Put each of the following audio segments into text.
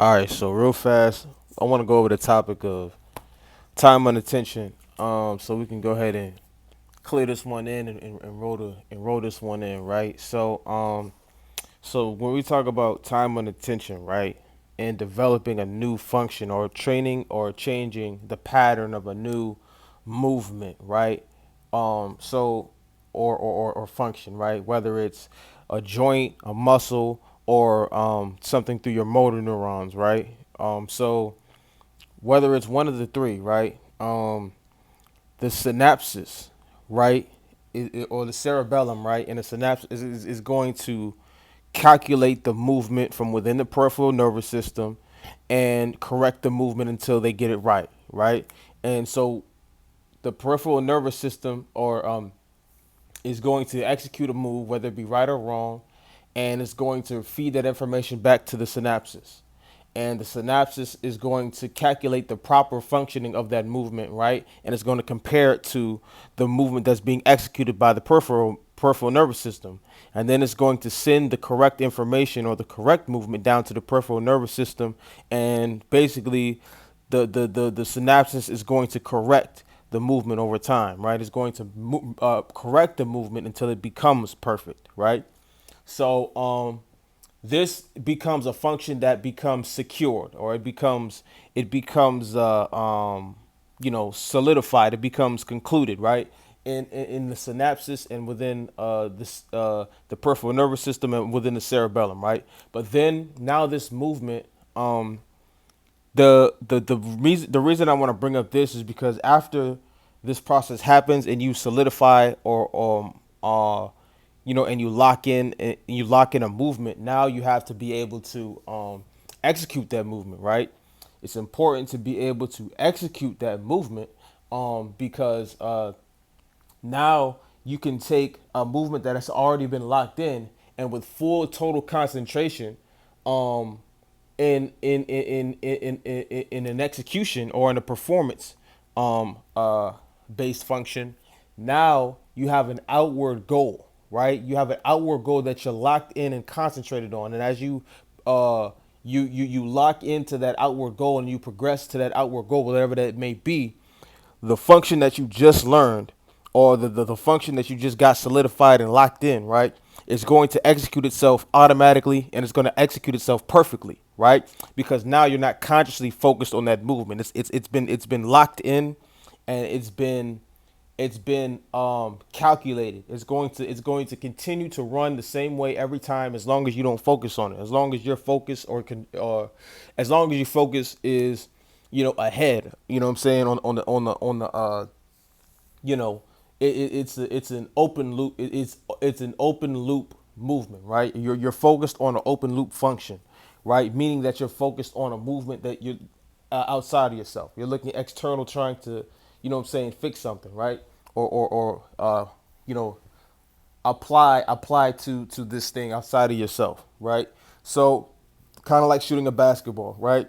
All right, so real fast, I want to go over the topic of time and attention, so we can go ahead and clear this one in and roll this one in, right? So when we talk about time and attention, right, and developing a new function or training or changing the pattern of a new movement, right? So or function, right? Whether it's a joint, a muscle, or something through your motor neurons, right? So whether it's one of the three, right? The synapses, right, or the cerebellum, right, and the synapse is going to calculate the movement from within the peripheral nervous system and correct the movement until they get it right, right? And so the peripheral nervous system or is going to execute a move, whether it be right or wrong, and it's going to feed that information back to the synapses. And the synapses is going to calculate the proper functioning of that movement, right? And it's going to compare it to the movement that's being executed by the peripheral nervous system. And then it's going to send the correct information or the correct movement down to the peripheral nervous system. And basically, the synapses is going to correct the movement over time, right? It's going to correct the movement until it becomes perfect, right? So this becomes a function that becomes secured, or it becomes solidified. It becomes concluded, right? In the synapses and within the peripheral nervous system and within the cerebellum, right? But then now this movement, the reason I want to bring up this is because after this process happens and you solidify and you lock in a movement, now you have to be able to execute that movement, right? It's important to be able to execute that movement because now you can take a movement that has already been locked in and with full total concentration um, in an execution or in a performance based function. Now you have an outward goal, right? You have an outward goal that you're locked in and concentrated on, and as you lock into that outward goal and you progress to that outward goal, whatever that may be, the function that you just learned or the function that you just got solidified and locked in, right, is going to execute itself automatically and it's going to execute itself perfectly, right? Because now you're not consciously focused on that movement. It's been locked in and it's been calculated. It's going to continue to run the same way every time as long as you don't focus on it. As long as your focus or as long as your focus is ahead. You know what I'm saying on the you know it's an open loop. It's an open loop movement, right? You're focused on an open loop function, right? Meaning that you're focused on a movement that you're outside of yourself. You're looking external, trying to fix something, right? Or you know apply to this thing outside of yourself, right? So kind of like shooting a basketball, right?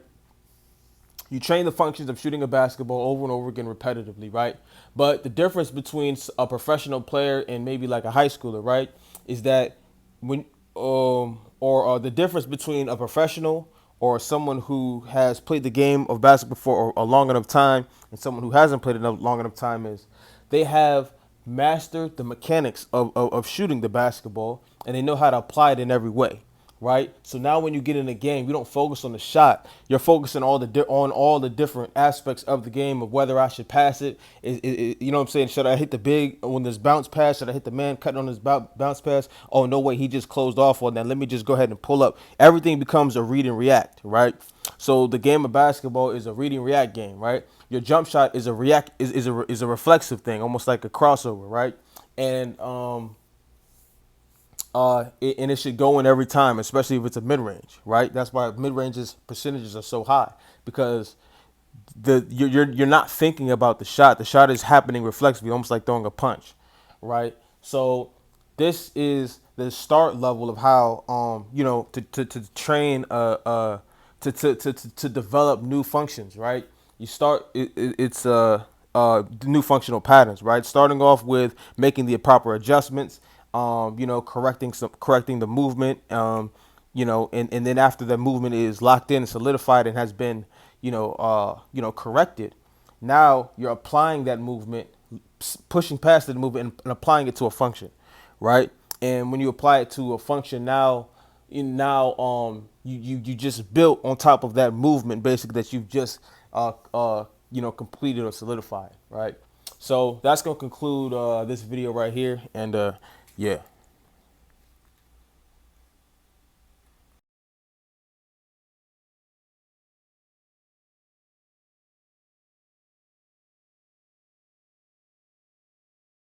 You train the functions of shooting a basketball over and over again repetitively, right? But the difference between a professional player and maybe like a high schooler, right, is that when or the difference between a professional or someone who has played the game of basketball for a long enough time and someone who hasn't played it a long enough time is they have mastered the mechanics of shooting the basketball and they know how to apply it in every way, right? So now when you get in the game, you don't focus on the shot. You're focusing on all the different aspects of the game of whether I should pass it. You know what I'm saying? Should I hit the big when this bounce pass? Should I hit the man cutting on this bounce pass? Oh, no way, he just closed off on that. Let me just go ahead and pull up. Everything becomes a read and react, right? So the game of basketball is a read and react game, right? Your jump shot is a reflexive thing, almost like a crossover, right? And and it should go in every time, especially if it's a mid range, right? That's why mid ranges percentages are so high because you're not thinking about the shot. The shot is happening reflexively, almost like throwing a punch, right? So this is the start level of how to train to develop new functions, right? You start it's new functional patterns, right? Starting off with making the proper adjustments, correcting the movement, and then after the movement is locked in and solidified and has been, corrected. Now you're applying that movement, pushing past the movement and applying it to a function, right? And when you apply it to a function, you just built on top of that movement, basically, that you've just completed or solidified, right? So that's gonna conclude this video right here, and yeah.